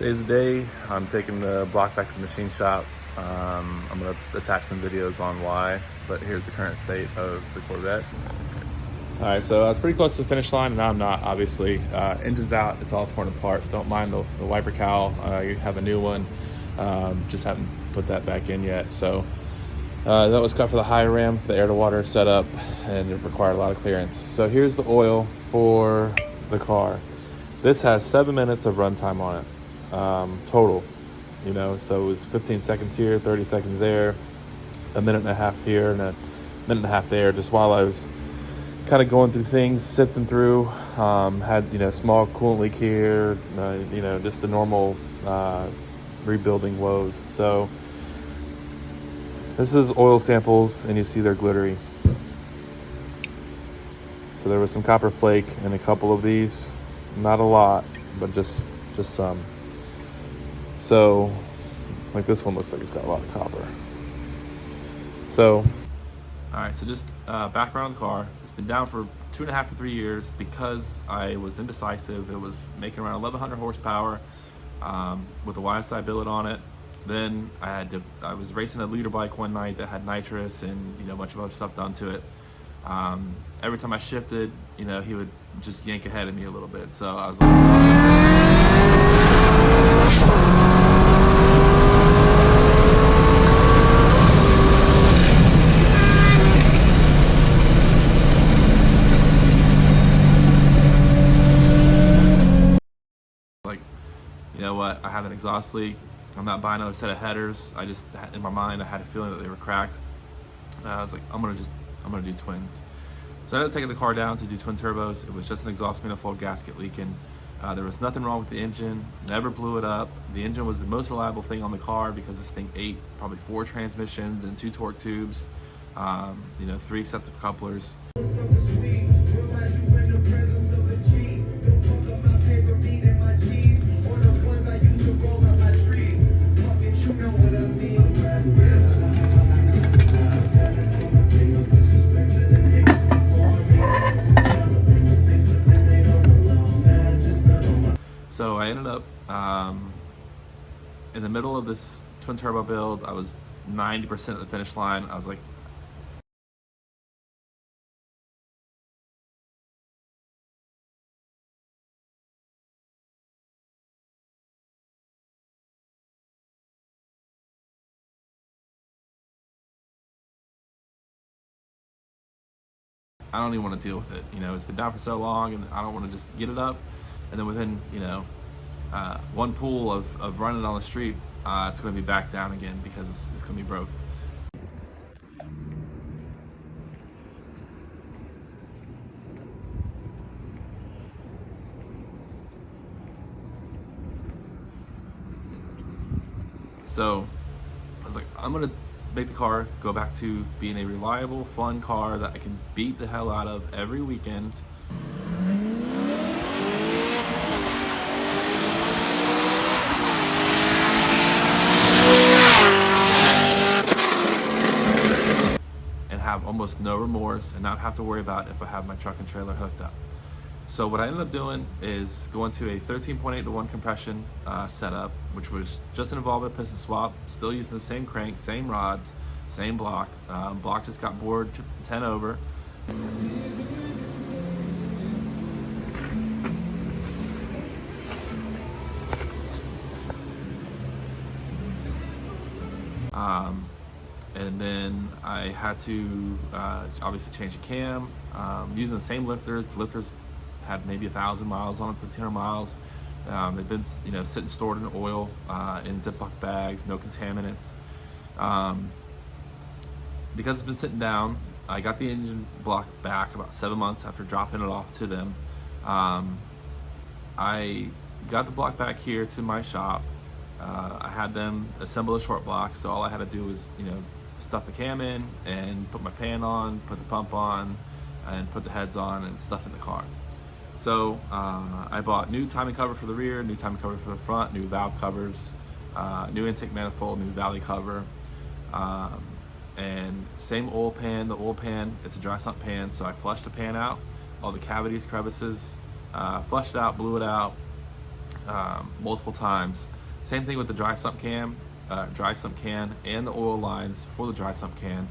Today's the day. I'm taking the block back to the machine shop. I'm going to attach some videos on why, but here's the current state of the Corvette. All right, so I was pretty close to the finish line. Now I'm not, obviously. Engine's out. It's all torn apart. Don't mind the wiper cowl. You have a new one. Just haven't put that back in yet. So that was cut for the high rim, the air-to-water setup, and it required a lot of clearance. So here's the oil for the car. This has 7 minutes of runtime on it. Total, so it was 15 seconds here, 30 seconds there, a minute and a half here, and a minute and a half there, just while I was kind of going through things, sifting through. Had small coolant leak here, just the normal rebuilding woes. So this is oil samples, and you see they're glittery. So there was some copper flake in a couple of these, not a lot, but just some. So, like this one looks like it's got a lot of copper. So, all right, so just background on the car. It's been down for 2.5 to 3 years because I was indecisive. It was making around 1,100 horsepower with a YSI billet on it. Then I was racing a leader bike one night that had nitrous and a bunch of other stuff done to it. Every time I shifted, he would just yank ahead of me a little bit. So I was like, you know what? I have an exhaust leak. I'm not buying another set of headers. I just, in my mind, I had a feeling that they were cracked. I was like, I'm gonna do twins. So I ended up taking the car down to do twin turbos. It was just an exhaust manifold gasket leaking. There was nothing wrong with the engine, never blew it up. The engine was the most reliable thing on the car because this thing ate probably 4 transmissions and 2 torque tubes, 3 sets of couplers. So I ended up in the middle of this twin turbo build. I was 90% at the finish line. I was like, I don't even want to deal with it. It's been down for so long, and I don't want to just get it up, and then within one pull of running on the street, it's going to be back down again because it's going to be broke. So I was like, I'm going to make the car go back to being a reliable, fun car that I can beat the hell out of every weekend. And have almost no remorse and not have to worry about if I have my truck and trailer hooked up. So what I ended up doing is going to a 13.8 to 1 compression setup, which was just involved with a piston swap, still using the same crank, same rods, same block. Block just got bored to 10 over. And then I had to obviously change the cam, using the same lifters. The lifters had maybe 1,000 miles on them, 1,500 miles. They've been sitting stored in oil, in Ziploc bags, no contaminants. Because it's been sitting down, I got the engine block back about 7 months after dropping it off to them. I got the block back here to my shop. I had them assemble a short block, so all I had to do was stuff the cam in and put my pan on, put the pump on, and put the heads on and stuff in the car. So I bought new timing cover for the rear, new timing cover for the front, new valve covers, new intake manifold, new valley cover, and same oil pan. The oil pan, it's a dry sump pan, so I flushed the pan out, all the cavities, crevices, flushed it out, blew it out, multiple times. Same thing with the dry sump can and the oil lines for the dry sump can.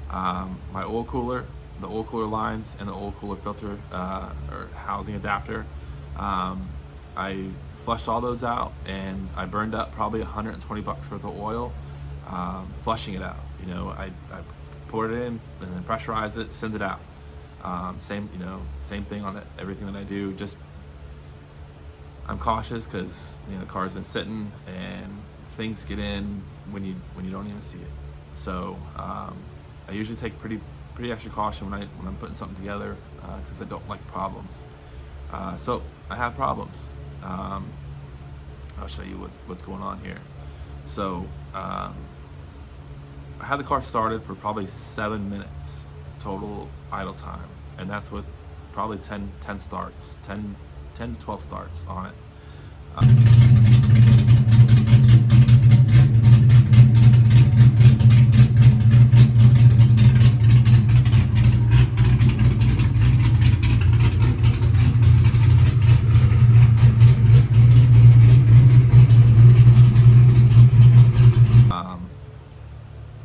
My oil cooler, the oil cooler lines and the oil cooler filter or housing adapter, I flushed all those out, and I burned up probably 120 bucks worth of oil flushing it out. You know, I poured it in and then pressurized it, send it out. Same thing on everything that I do. Just I'm cautious because the car's been sitting and things get in when you don't even see it. So I usually take pretty extra caution when I'm putting something together because I don't like problems. So I have problems. I'll show you what's going on here. So I had the car started for probably 7 minutes total idle time, and that's with probably 10 starts, 10 to 12 starts on it.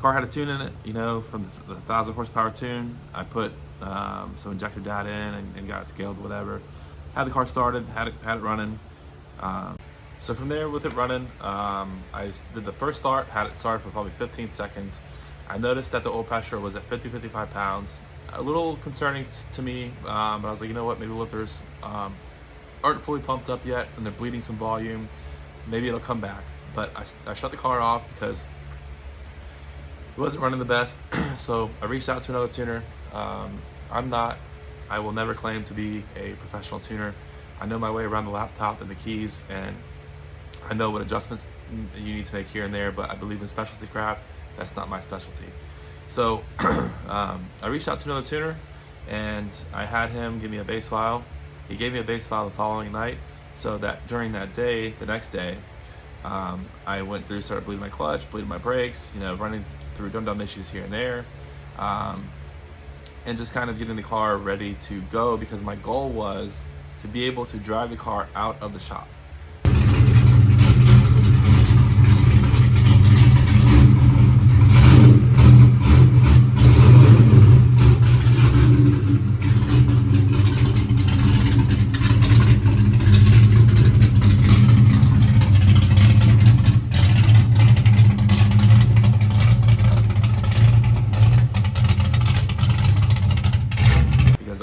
Car had a tune in it, from the 1,000 horsepower tune. I put some injector data in and got it scaled, whatever. Had the car started, had it running. So from there, with it running, I did the first start, had it started for probably 15 seconds. I noticed that the oil pressure was at 55 pounds. A little concerning to me, but I was like, you know what, maybe lifters aren't fully pumped up yet and they're bleeding some volume. Maybe it'll come back. But I shut the car off because it wasn't running the best. So I reached out to another tuner. I will never claim to be a professional tuner. I know my way around the laptop and the keys, and I know what adjustments you need to make here and there, but I believe in specialty craft. That's not my specialty. So I reached out to another tuner, and I had him give me a base file. He gave me a base file the following night, so that during that day, the next day, I went through, started bleeding my clutch, bleeding my brakes, running through dumb issues here and there, and just kind of getting the car ready to go, because my goal was to be able to drive the car out of the shop.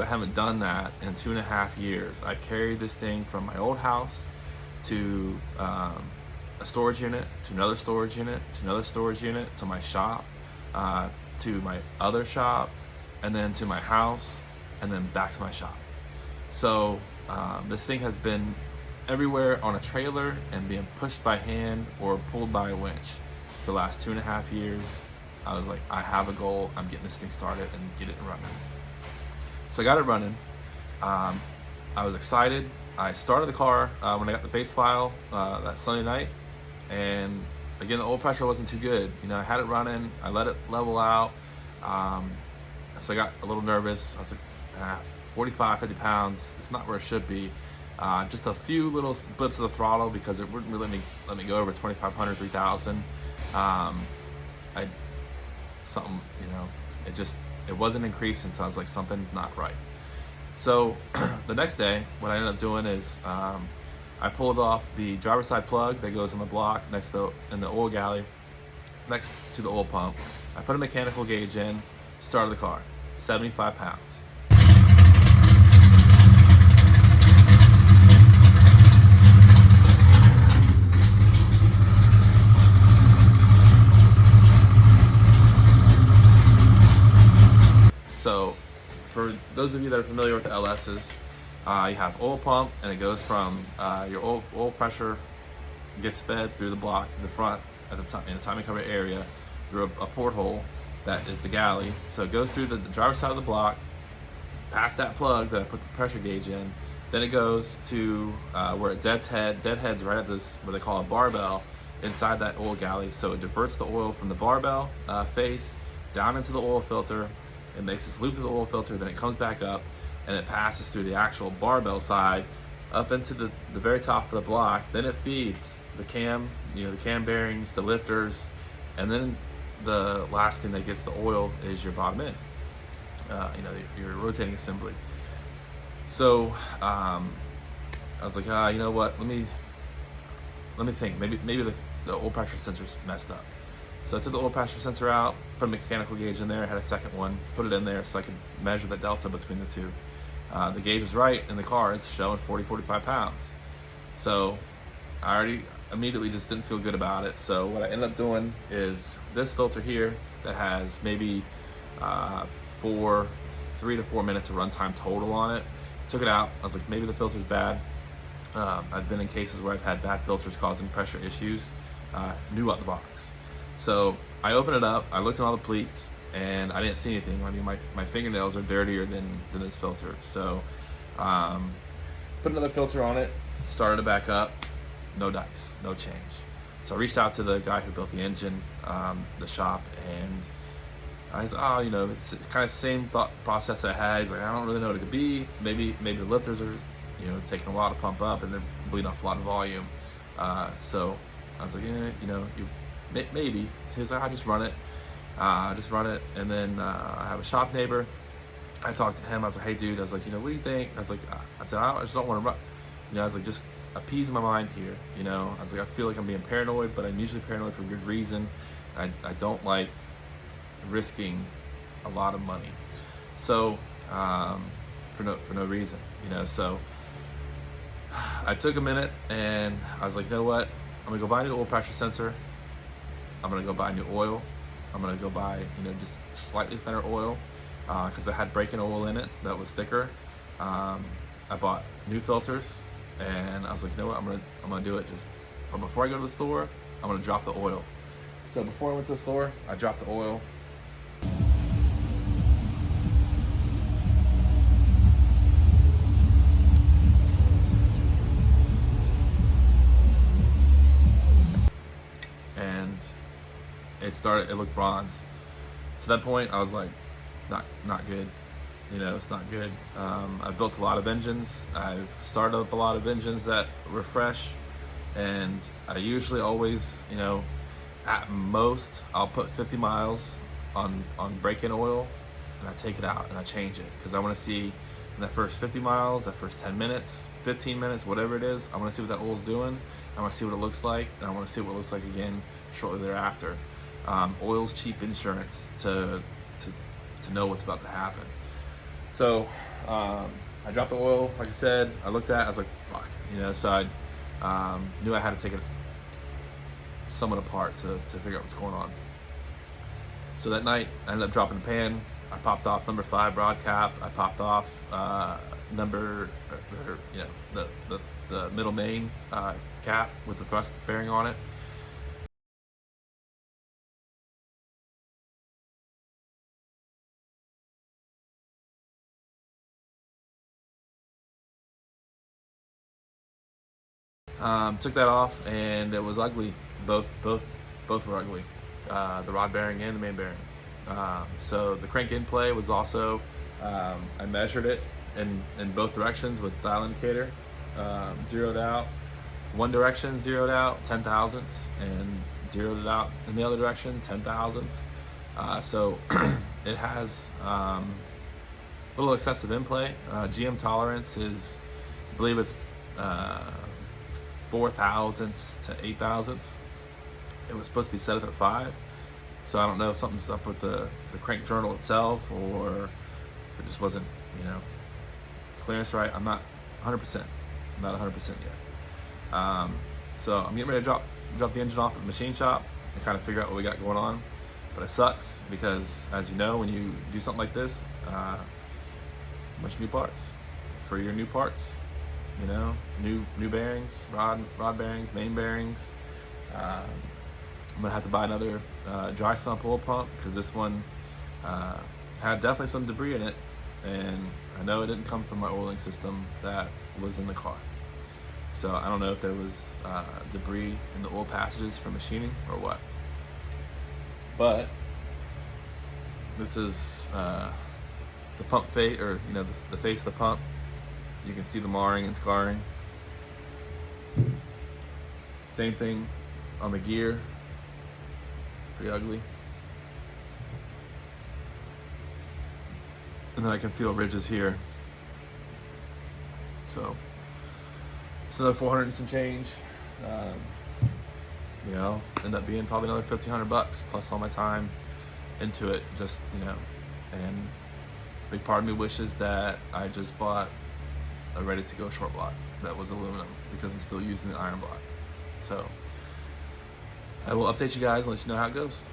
I haven't done that in 2.5 years. I carried this thing from my old house to a storage unit, to another storage unit, to another storage unit, to my shop, to my other shop, and then to my house, and then back to my shop. So this thing has been everywhere on a trailer and being pushed by hand or pulled by a winch for the last 2.5 years. I was like, I have a goal. I'm getting this thing started and get it running. So I got it running. I was excited. I started the car when I got the base file that Sunday night, and again, the oil pressure wasn't too good. I had it running. I let it level out. So I got a little nervous. I was like, 45, 50 pounds. It's not where it should be. Just a few little blips of the throttle because it wouldn't really let me go over 2,500, 3,000. It wasn't increasing, so I was like, something's not right. So the next day, what I ended up doing is I pulled off the driver's side plug that goes on the block in the oil galley next to the oil pump. I put a mechanical gauge in, started the car, 75 pounds. So for those of you that are familiar with the LS's, you have oil pump, and it goes from your oil pressure gets fed through the block in the front at the in the timing cover area through a porthole that is the galley. So it goes through the driver's side of the block, past that plug that I put the pressure gauge in. Then it goes to where it deadheads right at this, what they call a barbell, inside that oil galley. So it diverts the oil from the barbell face down into the oil filter. It makes this loop to the oil filter, then it comes back up and it passes through the actual barbell side up into the very top of the block. Then it feeds the cam, the cam bearings, the lifters, and then the last thing that gets the oil is your bottom end, your rotating assembly. So I was like, you know what? Let me think. Maybe the oil pressure sensor's messed up. So I took the oil pressure sensor out, put a mechanical gauge in there, had a second one, put it in there so I could measure the delta between the two. The gauge was right in the car, it's showing 45 pounds. So I already immediately just didn't feel good about it. So what I ended up doing is this filter here that has maybe 3 to 4 minutes of runtime total on it. Took it out, I was like, maybe the filter's bad. I've been in cases where I've had bad filters causing pressure issues, new out the box. So I opened it up, I looked at all the pleats, and I didn't see anything. I mean, my fingernails are dirtier than this filter. So put another filter on it, started it back up, no dice, no change. So I reached out to the guy who built the engine, the shop, and I was it's kind of the same thought process I had. He's like, I don't really know what it could be. Maybe the lifters are taking a while to pump up and they're bleeding off a lot of volume. So I was like, maybe. He's like, I'll just run it. And then I have a shop neighbor. I talked to him. I was like, hey dude, I was like, what do you think? I was like, I just don't want to run. I was like, just appease my mind here. I was like, I feel like I'm being paranoid, but I'm usually paranoid for good reason. I don't like risking a lot of money. So for no reason, so I took a minute and I was like, you know what? I'm gonna go buy a new oil pressure sensor. I'm gonna go buy new oil. I'm gonna go buy, just slightly thinner oil because I had break-in oil in it that was thicker. I bought new filters, and I was like, you know what? I'm gonna do it. But before I go to the store, I'm gonna drop the oil. So before I went to the store, I dropped the oil. It looked bronze. So at that point I was like, not good. It's not good. I've built a lot of engines. I've started up a lot of engines that were fresh, and I usually always, at most I'll put 50 miles on break-in oil, and I take it out and I change it because I want to see in that first 50 miles, that first 10 minutes, 15 minutes, whatever it is, I want to see what that oil's doing. I want to see what it looks like, and I want to see what it looks like again shortly thereafter. Oil's cheap insurance to know what's about to happen. So I dropped the oil, like I said. I looked at it, I was like, fuck, so I knew I had to take it somewhat apart to figure out what's going on. So that night I ended up dropping the pan. I popped off number 5 rod cap. I popped off the middle main cap with the thrust bearing on it. Took that off, and it was ugly. Both were ugly. The rod bearing and the main bearing. So the crank in play was also, I measured it in both directions with dial indicator, zeroed out. One direction zeroed out 10 thousandths, and zeroed it out in the other direction 10 thousandths. So it has a little excessive in play. GM tolerance is, I believe it's 4 thousandths to 8 thousandths. It was supposed to be set up at 5. So I don't know if something's up with the crank journal itself, or if it just wasn't, clearance right. I'm not 100%. I'm not 100% yet. So I'm getting ready to drop the engine off at the machine shop and kind of figure out what we got going on. But it sucks because, as you know, when you do something like this, a bunch of new parts. For your new parts, new bearings, rod bearings, main bearings. I'm gonna have to buy another dry sump oil pump because this one had definitely some debris in it, and I know it didn't come from my oiling system that was in the car. So I don't know if there was debris in the oil passages from machining or what. But this is the pump face, or the face of the pump. You can see the marring and scarring. Same thing on the gear, pretty ugly. And then I can feel ridges here. So it's another 400 and some change. You know, end up being probably another $1,500 plus all my time into it. Just, you know, and a big part of me wishes that I just bought a ready-to-go short block that was aluminum, because I'm still using the iron block. So I will update you guys and let you know how it goes.